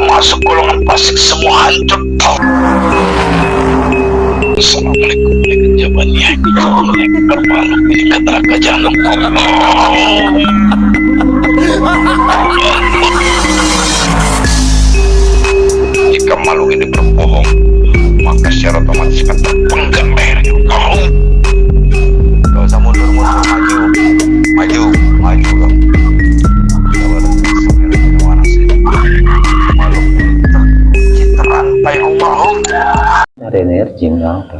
masuk golongan fasik semua hancur. Assalamualaikum warahmatullahi wabarakatuh. Ini ke neraka jahanam. Jika makhluk ini berbohong, maka secara otomatis akan terpenggal lehernya. Gak usah mundur, maju dong. Terantai Allah. Ada energi enggak?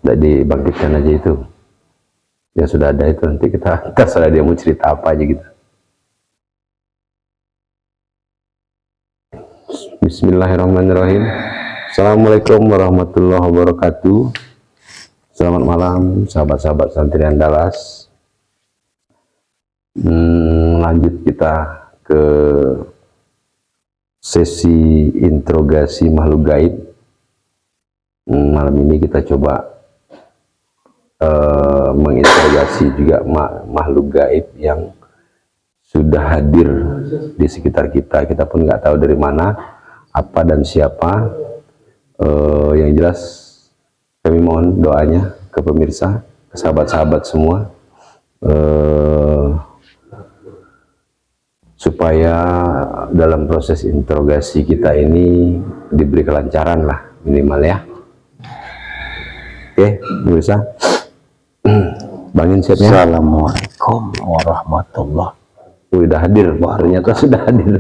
Udah dibangkitkan aja itu. Ya sudah ada itu, nanti kita terserah dia mau cerita apa aja gitu. Bismillahirrahmanirrahim. Assalamualaikum warahmatullahi wabarakatuh. Selamat malam sahabat-sahabat santri Andalas. Lanjut kita ke sesi interogasi makhluk gaib. Malam ini kita coba menginterogasi juga makhluk gaib yang sudah hadir di sekitar kita. Kita pun nggak tahu dari mana, apa dan siapa. Yang jelas kami mohon doanya ke pemirsa, ke sahabat-sahabat semua, supaya dalam proses interogasi kita ini diberi kelancaran lah minimal ya. Oke, pemirsa. Bangin siapnya. Assalamualaikum warahmatullahi. Udah hadir, ternyata sudah hadir.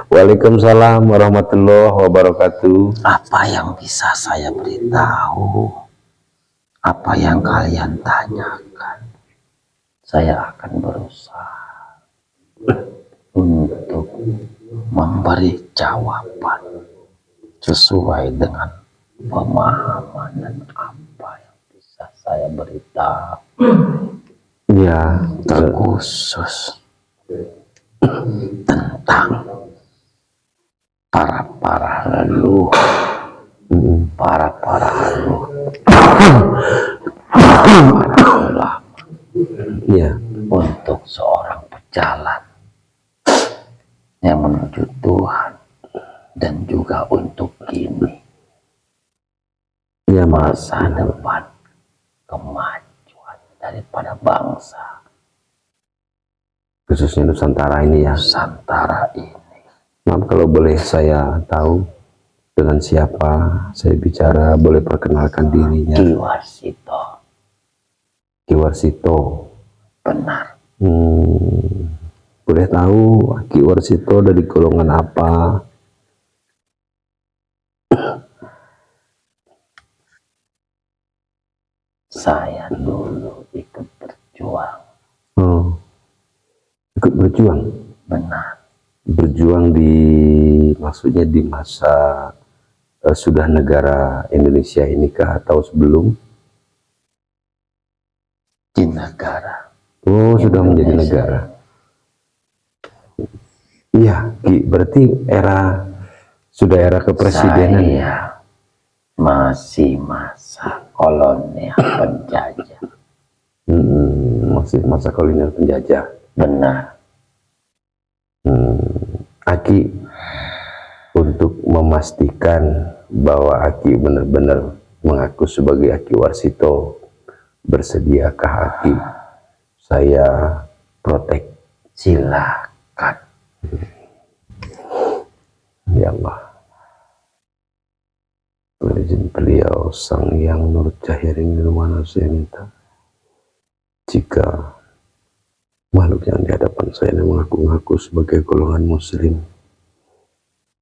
Waalaikumsalam warahmatullahi wabarakatuh. Apa yang bisa saya beritahu? Apa yang kalian tanyakan? Saya akan berusaha untuk memberi jawaban sesuai dengan pemahaman dan apa yang bisa saya beritahu. Ya, Terkhusus tentang para leluhur, para leluhur, para ulama. ya, Untuk seorang pejalan yang menuju Tuhan dan juga untuk kini ya masa depan kemajuan daripada bangsa khususnya Nusantara ini ya. Nusantara ini. Maaf kalau boleh saya tahu dengan siapa saya bicara, boleh perkenalkan dirinya. Ki Warsito. Ki Warsito. Benar. Boleh tahu Ki Warsito dari golongan apa? Saya dulu ikut berjuang. Ikut berjuang? Benar. Berjuang maksudnya di masa sudah negara Indonesia ini kah atau sebelum? Di negara. Oh, Indonesia. sudah menjadi negara. Iya, berarti sudah era kepresidenan ya? Saya masih masa kolonial penjajah. Masih masa kolonial penjajah. Benar. Aki, untuk memastikan bahwa Aki benar-benar mengaku sebagai Aki Warsito, bersediakah Aki saya protek? Silakan. Ya Allah, izin beliau Sang Yang Nur Cahaya Ringin, saya minta jika makhluk yang di hadapan saya ini mengaku-ngaku sebagai golongan muslim,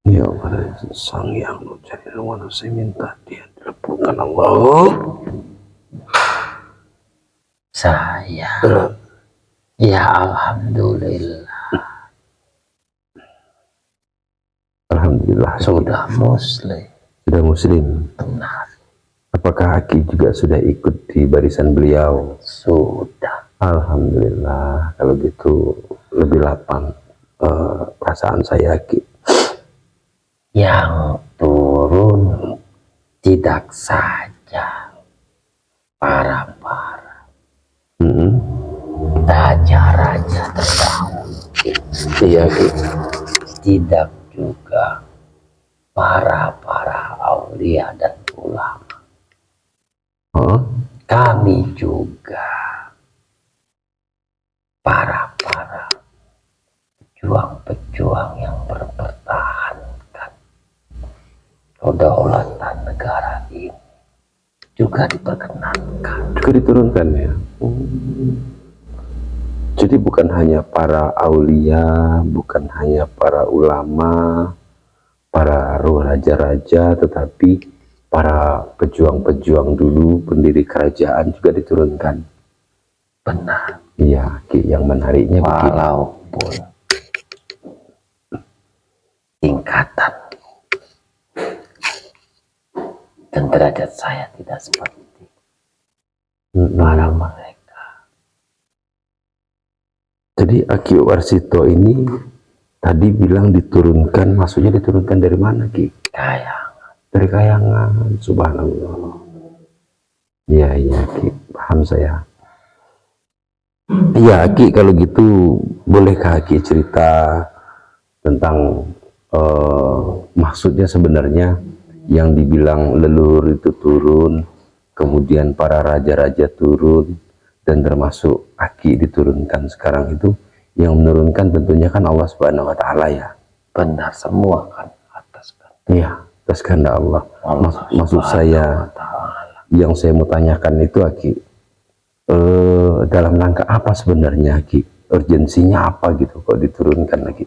ya Allah, Sang Yang Nur Cahaya Ringin, saya minta dia dilepuhkan Allah. Saya ya alhamdulillah sudah muslim. Sudah muslim. Benar. Apakah Aki juga sudah ikut di barisan beliau? Sudah. Alhamdulillah, kalau gitu lebih lapang perasaan saya, Aki. Yang turun tidak saja para raja-raja terdahulu. Iya Ki. Tidak juga para aulia dan ulama. Oh, Kami juga para pejuang-pejuang yang mempertahankan kedaulatan negara ini juga diperkenankan. juga diturunkan ya. Jadi bukan hanya para aulia, bukan hanya para ulama, para raja-raja, tetapi para pejuang-pejuang dulu, pendiri kerajaan juga diturunkan. Benar. Iya, Ki, yang menariknya begini. Walaupun tingkatan dan derajat saya tidak seperti para mereka. Jadi Aki Warsito ini tadi bilang diturunkan, maksudnya diturunkan dari mana Ki? Kayangan. Dari Kayangan, subhanallah. Iya, iya Ki, paham saya. Iya Ki, kalau gitu bolehkah Ki cerita tentang maksudnya sebenarnya yang dibilang leluhur itu turun, kemudian para raja-raja turun, dan termasuk Aki diturunkan sekarang itu, yang menurunkan tentunya kan Allah Subhanahu wa Ta'ala ya. Benar, semua kan atas kan. Iya, atas kehendak Allah. Maksud Subhanahu saya, wa Ta'ala. yang saya mau tanyakan itu Aki, dalam rangka apa sebenarnya Aki? Urgensinya apa gitu kok diturunkan lagi?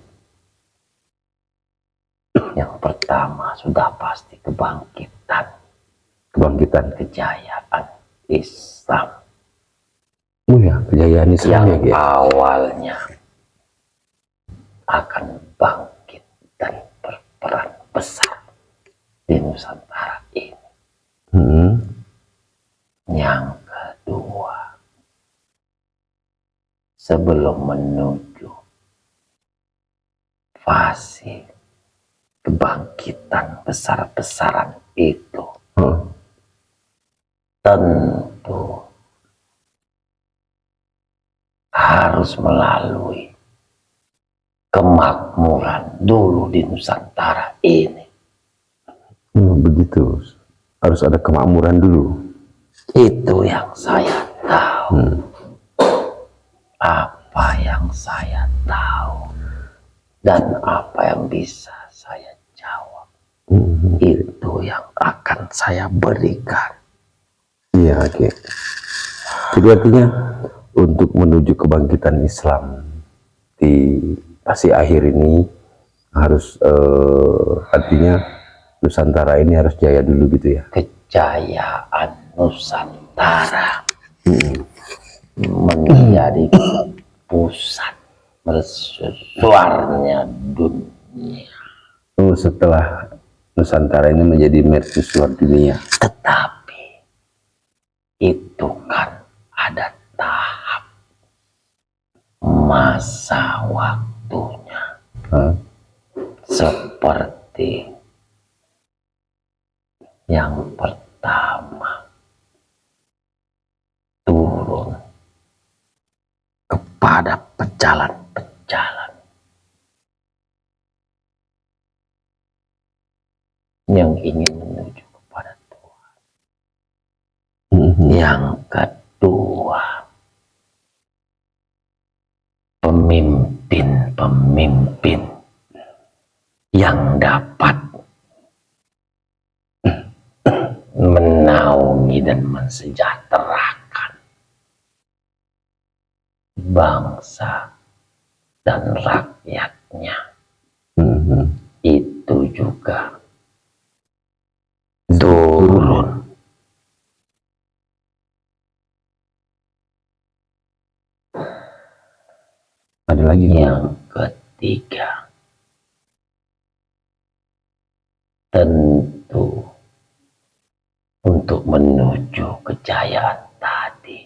Yang pertama sudah pasti kebangkitan kejayaan Islam Oh ya, kejayaan Islam yang ya Ki? awalnya akan bangkit dan berperan besar di Nusantara ini. Yang kedua, sebelum menuju fase kebangkitan besar-besaran itu, tentu harus melalui kemakmuran dulu di Nusantara ini. Begitu, harus ada kemakmuran dulu. Itu yang saya tahu. Apa yang saya tahu dan apa yang bisa saya jawab, itu yang akan saya berikan. Iya, oke. Jadi artinya untuk menuju kebangkitan Islam di fase akhir ini harus artinya Nusantara ini harus jaya dulu gitu ya. Kejayaan Nusantara menjadi pusat mercusuarnya dunia. Setelah Nusantara ini menjadi mercusuar dunia. Tetapi itu kan ada tahap masa waktunya. Seperti yang pertama, turun kepada pejalan-pejalan yang ingin menuju kepada Tuhan. Yang kedua, pemimpin-pemimpin yang dapat menaungi dan mensejahterakan bangsa dan rakyatnya. Itu juga turun. Ada lagi yang ketiga, tentu untuk menuju kejayaan tadi,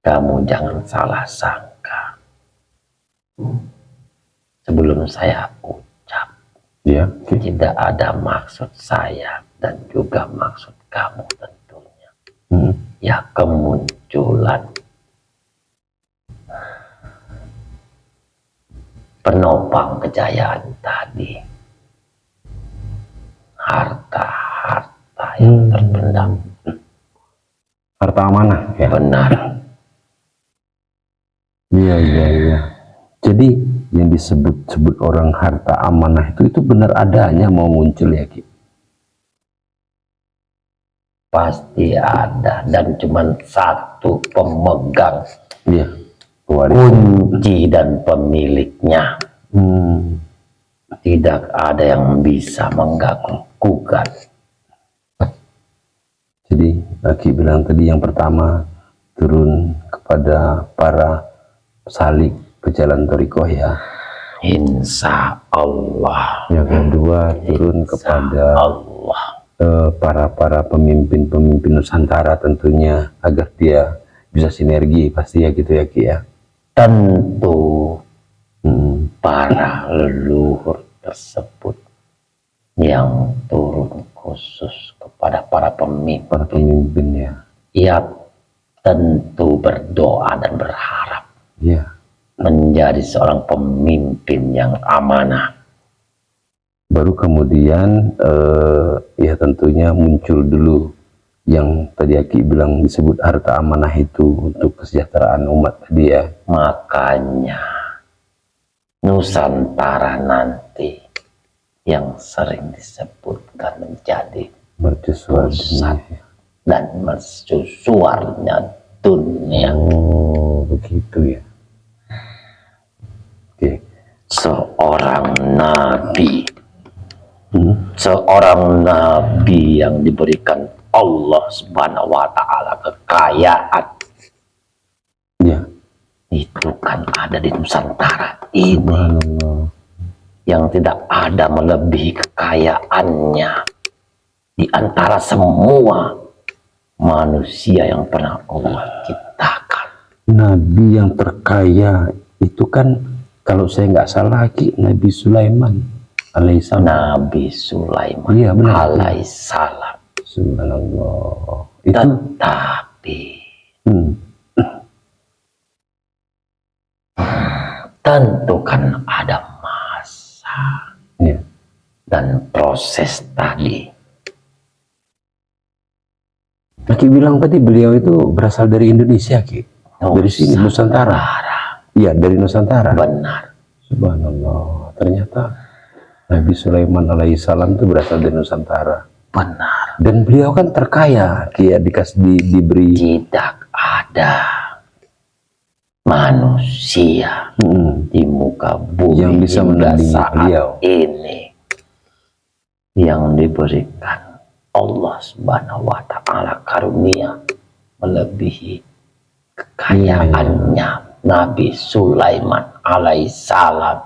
kamu jangan salah sangka. Sebelum saya ucap, ya, tidak ada maksud saya dan juga maksud kamu tentunya ya kemunculan penopang kejayaan tadi, harta-harta yang terpendam. Harta amanah ya. Benar. Iya iya iya. Jadi yang disebut-sebut orang harta amanah itu benar adanya mau muncul ya Ki? Pasti ada, dan cuman satu pemegang, Iya. kunci dan pemiliknya. Tidak ada yang bisa mengganggu-gugat. Jadi Aki bilang tadi yang pertama turun kepada para salik pejalan thariqah ya. Insya Allah. Yang kedua turun kepada Allah. para pemimpin Nusantara tentunya agar dia bisa sinergi pasti ya gitu ya Ki ya. Tentu para leluhur tersebut yang turun khusus kepada para pemimpin ya. Ia tentu berdoa dan berharap Ya. menjadi seorang pemimpin yang amanah. Baru kemudian ya tentunya muncul dulu yang tadi Aki bilang disebut harta amanah itu untuk kesejahteraan umat tadi ya. Makanya Nusantara nanti yang sering disebutkan menjadi pusat dan mercusuarnya dunia. Oh begitu ya. Oke. Seorang nabi yang diberikan Allah Subhanahu wa Ta'ala kekayaan, Ya. itu kan ada di Nusantara ini, yang tidak ada melebihi kekayaannya di antara semua manusia yang pernah Allah ciptakan. Nabi yang terkaya itu kan kalau saya nggak salah Ki, Nabi Sulaiman alaihissalam. Nabi Sulaiman Iya, benar. alaihissalam. Subhanallah. Itu Tetapi tentu kan ada masa ya. dan proses tadi. Aki bilang tadi beliau itu berasal dari Indonesia Ki. Dari sini Nusantara. Iya, dari Nusantara. Benar. Subhanallah. Ternyata Nabi Sulaiman alaihissalam itu berasal dari Nusantara. Benar. Dan beliau kan terkaya, Ki ya, diberi. Tidak ada manusia di muka bumi yang bisa menandingi saat beliau ini yang diberikan Allah Subhanahu wa Ta'ala karunia melebihi kekayaannya Nabi Sulaiman alaihissalam.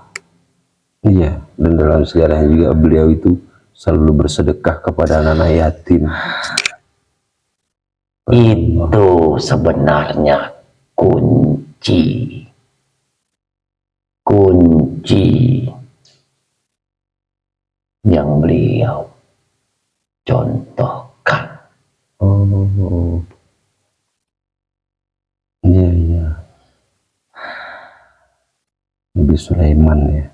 Iya, dan dalam sejarahnya juga beliau itu selalu bersedekah kepada anak-anak yatim. Itu sebenarnya kunci yang beliau contohkan. Oh, iya iya. Nabi Sulaiman ya.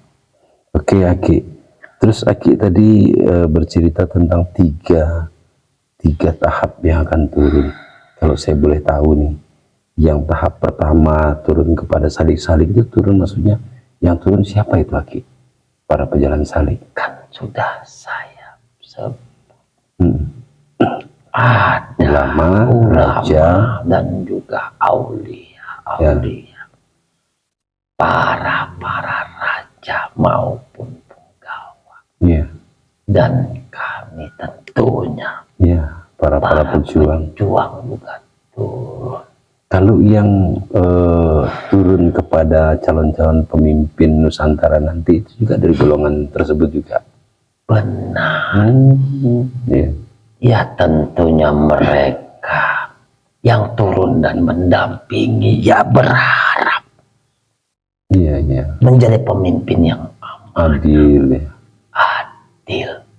Oke Aki. Terus Aki tadi bercerita tentang tiga tahap yang akan turun. Kalau saya boleh tahu nih, yang tahap pertama turun kepada salik-salik itu turun maksudnya yang turun siapa itu Aki? Para pejalan salik. Kan sudah saya sebut. Ada Ulama, raja, dan juga aulia. Para raja maupun penggawa. Iya. Dan kami tentunya para pejuang juga turun. Kalau yang turun kepada calon-calon pemimpin Nusantara nanti itu juga dari golongan tersebut juga. Benar. Ya tentunya mereka yang turun dan mendampingi ya berharap menjadi pemimpin yang adil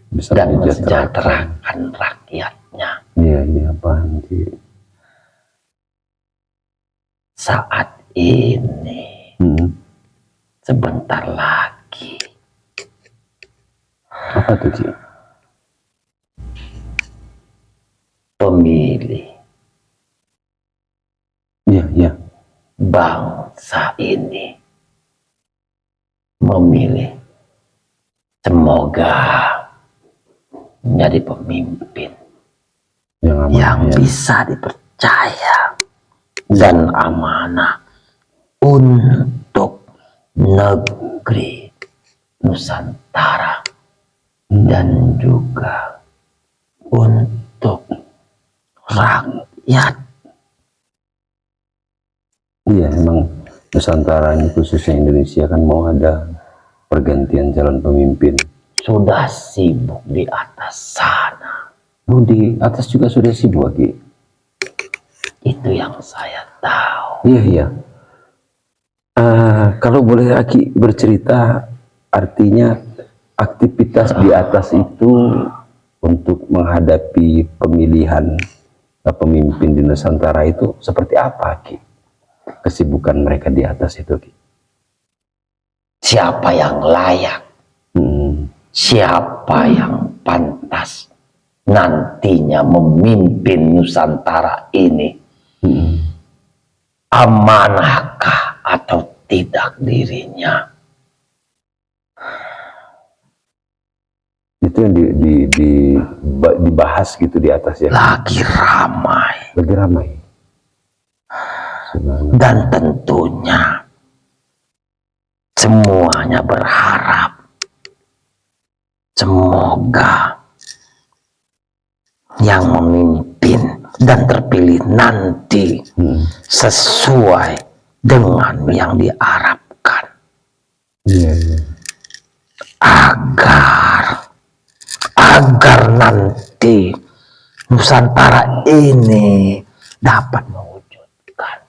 bisa dan mensejahterakan rakyatnya. Iya Pak Haji. saat ini, sebentar lagi. Apa tuh, Ki? Pemilih Iya. bangsa ini memilih, semoga menjadi pemimpin yang bisa dipercaya dan amanah untuk negeri Nusantara dan juga untuk rakyat. Iya, emang Nusantara ini khususnya Indonesia kan mau ada pergantian calon pemimpin. Sudah sibuk di atas sana. Oh, di atas juga sudah sibuk, Ki? Itu yang saya tahu. Iya. Kalau boleh Aki bercerita, artinya aktivitas di atas itu untuk menghadapi pemilihan pemimpin di Nusantara itu seperti apa, Ki? Kesibukan mereka di atas itu, Ki? Siapa yang layak, siapa yang pantas nantinya memimpin Nusantara ini, amanahkah atau tidak dirinya? Itu yang dibahas gitu di atas ya. Lagi ramai. Dan tentunya semuanya berharap semoga yang memimpin dan terpilih nanti sesuai dengan yang diharapkan. Agar nanti Nusantara ini dapat mewujudkan,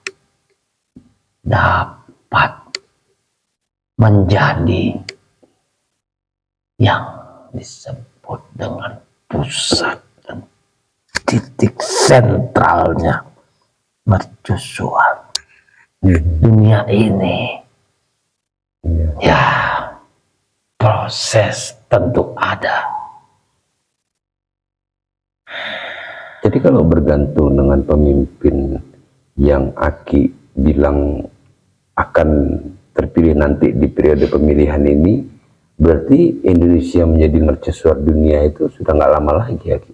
dapat menjadi yang disebut dengan pusat dan titik sentralnya mercusuar dunia ini. Ya, proses tentu ada. Jadi kalau bergantung dengan pemimpin yang Aki bilang akan terpilih nanti di periode pemilihan ini, berarti Indonesia menjadi mercusuar dunia itu sudah nggak lama lagi, Aki?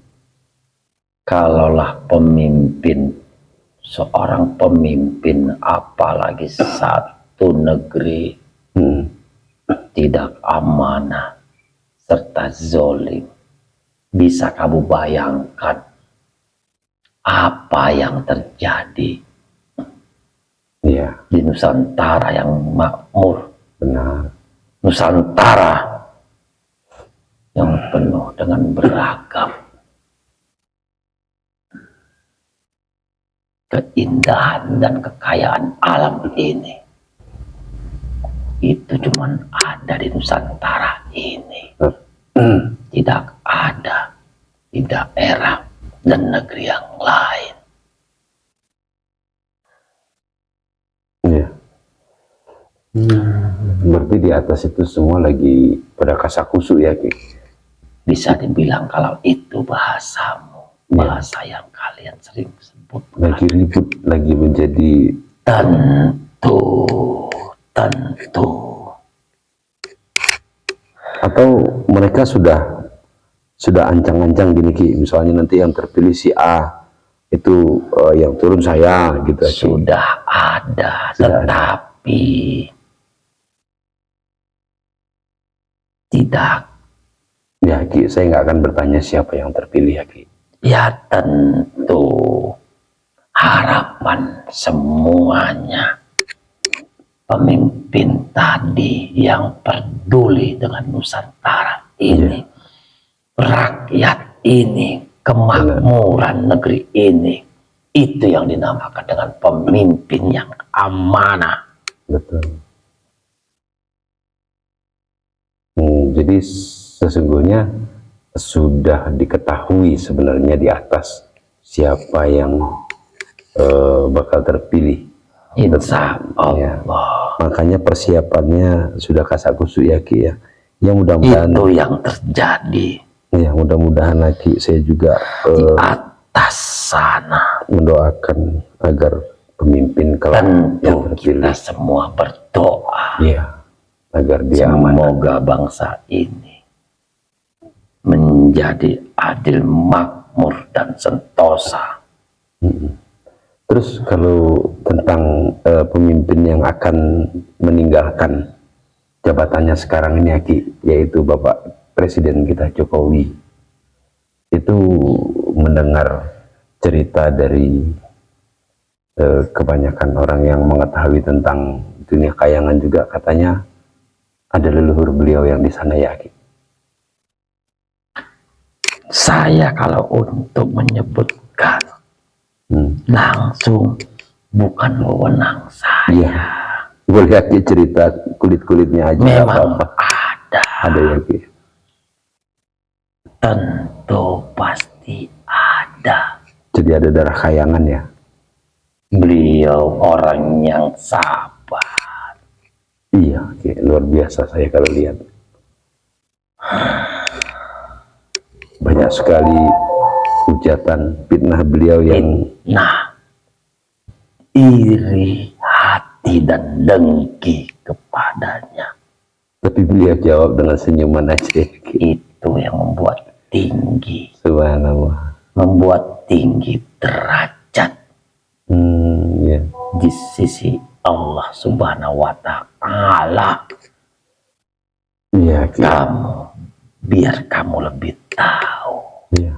Kalaulah pemimpin, seorang pemimpin apalagi satu negeri tidak amanah serta zolim, bisa kamu bayangkan apa yang terjadi di Nusantara yang makmur. Benar. Nusantara yang penuh dengan beragam keindahan dan kekayaan alam ini. Itu cuma ada di Nusantara ini. Tidak ada di daerah dan negeri yang lain. Berarti di atas itu semua lagi pada kasakusuk ya, Ki? Bisa dibilang kalau itu bahasamu, bahasa yang kalian sering sebut. Lagi ribut, lagi menjadi... Tentu. Atau mereka sudah ancang-ancang gini, Ki, misalnya nanti yang terpilih si A itu yang turun saya gitu, Ki. Sudah ada, tetapi tidak. Ya, Ki, saya nggak akan bertanya siapa yang terpilih, ya, Ki. Ya tentu harapan semuanya pemimpin tadi yang peduli dengan Nusantara ini, rakyat ini, kemakmuran negeri ini, itu yang dinamakan dengan pemimpin yang amanah. Betul. Jadi sesungguhnya sudah diketahui sebenarnya di atas siapa yang bakal terpilih Insya Ya. Allah. Makanya persiapannya sudah kasak kusuk ya Ki ya. Ya mudah-mudahan Itu yang terjadi ya, mudah-mudahan Ki saya juga di atas sana. mendoakan agar pemimpin kalau yang Tentu terpilih kita semua berdoa. ya agar dia aman. Semoga bangsa ini menjadi adil, makmur, dan sentosa. Terus kalau tentang pemimpin yang akan meninggalkan jabatannya sekarang ini Ki, yaitu Bapak Presiden kita Jokowi, itu mendengar cerita dari kebanyakan orang yang mengetahui tentang dunia kayangan juga, katanya ada leluhur beliau yang di sana ya Ki. Saya kalau untuk menyebutkan langsung bukan wewenang saya. Iya. Boleh Ki cerita kulit-kulitnya aja. Memang apa-apa. Ada ya Ki. Tentu pasti ada. Jadi ada darah kayangan ya. Beliau orang yang sabar. Iya Ki, luar biasa saya kalau lihat. Banyak sekali hujatan, fitnah beliau yang Nah, iri hati dan dengki kepadanya. tapi beliau jawab dengan senyuman aja ya Ki. Itu yang membuat tinggi. Subhanallah. Membuat tinggi derajat Ya. di sisi Allah Subhanahu wa Ta'ala. Iya Ki. Biar kamu lebih tahu. Iya.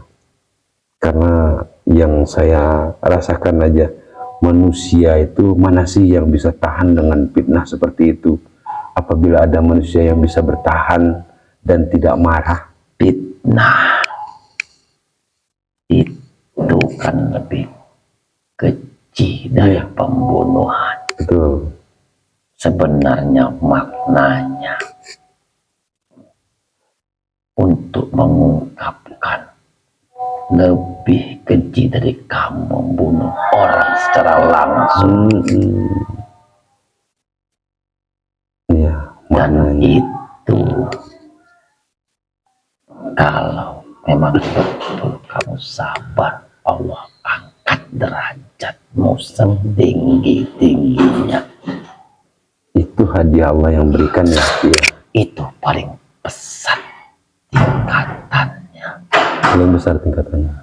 Karena yang saya rasakan aja, manusia itu mana sih yang bisa tahan dengan fitnah seperti itu? Apabila ada manusia yang bisa bertahan dan tidak marah. Fitnah itu kan lebih keji dari pembunuhan. Betul. Sebenarnya maknanya untuk mengungkapkan lebih keji dari kamu membunuh orang secara langsung. Iya, Dan maknanya. itu kalau memang betul kamu sabar, Allah angkat derajatmu setinggi-tingginya. Itu hadiah Allah yang berikan ya Ki. Itu paling besar tingkatannya. Paling besar tingkatannya.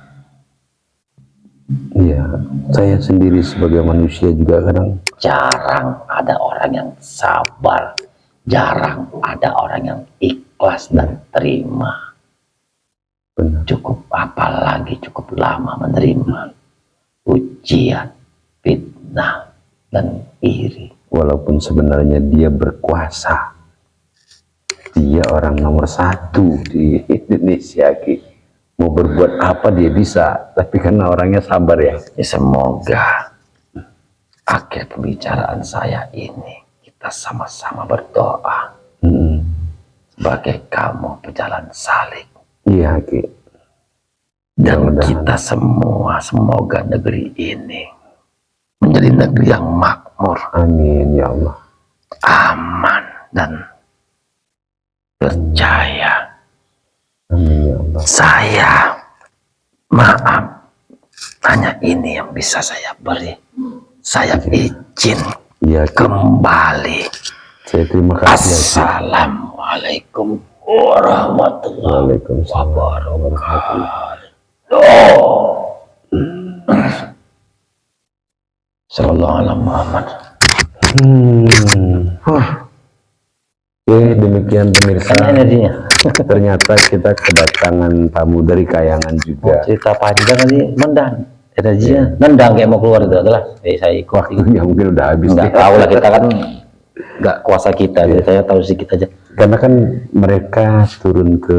Iya, saya sendiri sebagai manusia juga kadang Jarang ada orang yang sabar, jarang ada orang yang ikhlas dan terima. benar. Cukup apalagi cukup lama menerima ujian, fitnah, dan iri. Walaupun sebenarnya dia berkuasa, dia orang nomor 1 di Indonesia Ki. Mau berbuat apa dia bisa, tapi karena orangnya sabar ya. Semoga akhir pembicaraan saya ini kita sama-sama berdoa sebagai kamu pejalan salib. Iya Ki. Dan Mudah-mudahan. kita semua semoga negeri ini menjadi negeri yang makmur, Amin ya Allah. aman, dan percaya. Amin ya Allah. Saya maaf, hanya ini yang bisa saya beri. Saya izin Iya Ki. kembali. Saya terima kasih ya Ki. Assalamualaikum warahmatullahi Waalaikumsalam wabarakatuh. Sallallahu alaihi Muhammad. Oke, demikian pemirsa. Karena energinya. Ternyata kita kedatangan tamu dari Kayangan juga. Cerita panjang tadi nendang. Energinya nendang kayak mau keluar itu adalah. Saya ikut. Ya mungkin udah habis. Nggak tahu lah, kita kan nggak kuasa kita. Saya tahu sedikit aja. Karena kan mereka turun ke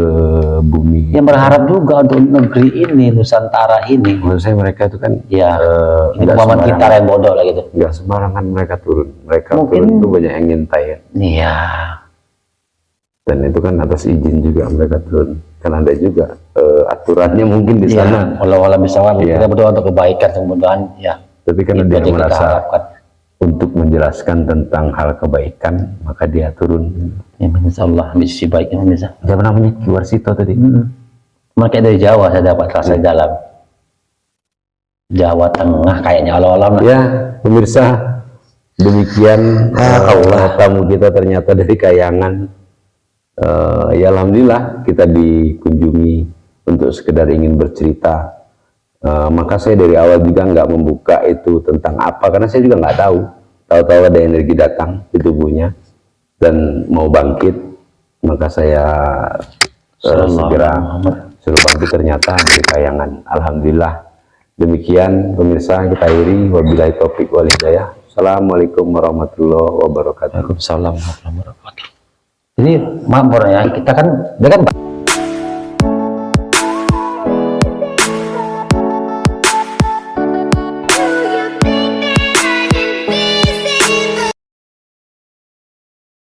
bumi. Yang berharap juga untuk negeri ini, Nusantara ini. Menurut saya mereka itu kan Ya, ini nggak pemahaman kita sembarangan. yang bodoh lah gitu. Nggak sembarangan mereka turun. Mereka Mungkin- turun itu banyak yang ngintai ya. Iya. Dan itu kan atas izin juga mereka turun. Kan ada juga aturannya mungkin di sana. Walau bisa Iya. kita berdoa untuk kebaikan, kemudahan ya. Tapi kan Itu ada aja yang kita merasa harapkan. untuk menjelaskan tentang hal kebaikan, maka dia turun. Ya, insya Allah misi baiknya bisa. Siapa namanya? Ki Warsito tadi. Makanya dari Jawa saya dapat rasa dalam. Jawa Tengah kayaknya awal-awal. Ya, pemirsa, demikian tamu kita ternyata dari Kayangan. Ya alhamdulillah kita dikunjungi untuk sekedar ingin bercerita. Maka saya dari awal juga nggak membuka itu tentang apa, karena saya juga nggak tahu. Tahu-tahu ada energi datang di tubuhnya dan mau bangkit, maka saya segera suruh bangkit, ternyata dari Kayangan. Alhamdulillah. Demikian pemirsa, kita akhiri. Wabillahi taufiq wal hidayah. Assalamualaikum warahmatullahi wabarakatuh. Waalaikumsalam warahmatullahi wabarakatuh. Jadi maaf ya, kita kan